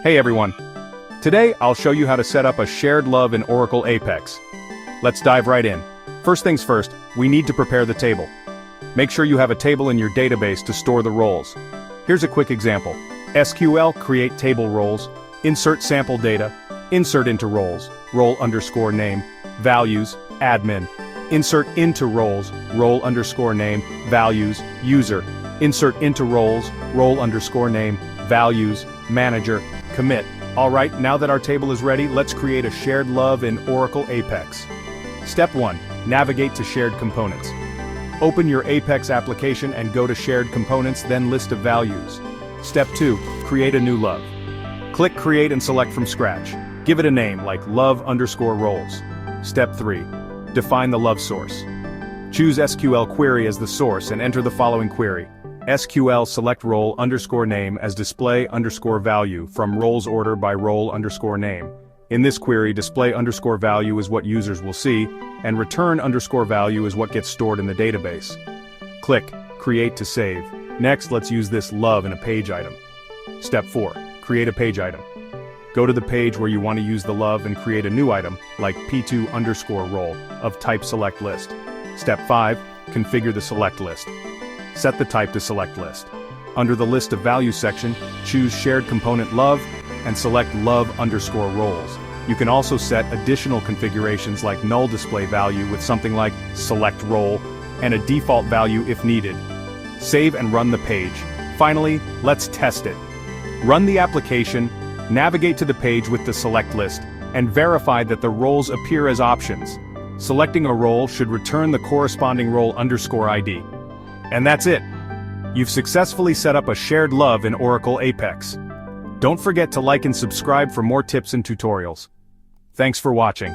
Hey everyone. Today I'll show you how to set up a shared LOV in Oracle APEX. Let's dive right in. First things first, we need to prepare the table. Make sure you have a table in your database to store the roles. Here's a quick example. SQL create table roles, insert sample data, insert into roles, role_name, values, admin, insert into roles, role_name, values, user, insert into roles, role_name, values, manager, commit. Alright, now that our table is ready, let's create a shared LOV in Oracle APEX. Step 1. Navigate to Shared Components. Open your APEX application and go to Shared Components, then List of Values. Step 2. Create a new LOV. Click Create and select from scratch. Give it a name like LOV_roles. Step 3. Define the LOV source. Choose SQL query as the source and enter the following query. SQL select role_name as display_value from roles order by role_name. In this query, display_value is what users will see, and return_value is what gets stored in the database. Click Create to save. Next, let's use this LOV in a page item. Step 4. Create a page item. Go to the page where you want to use the LOV and create a new item, like P2_role, of type select list. Step 5. Configure the select list. Set the type to select list. Under the List of Values section, choose Shared Component LOV and select LOV_roles. You can also set additional configurations like null display value with something like select role and a default value if needed. Save and run the page. Finally, let's test it. Run the application, navigate to the page with the select list, and verify that the roles appear as options. Selecting a role should return the corresponding role_ID. And that's it. You've successfully set up a shared LOV in Oracle APEX. Don't forget to like and subscribe for more tips and tutorials. Thanks for watching.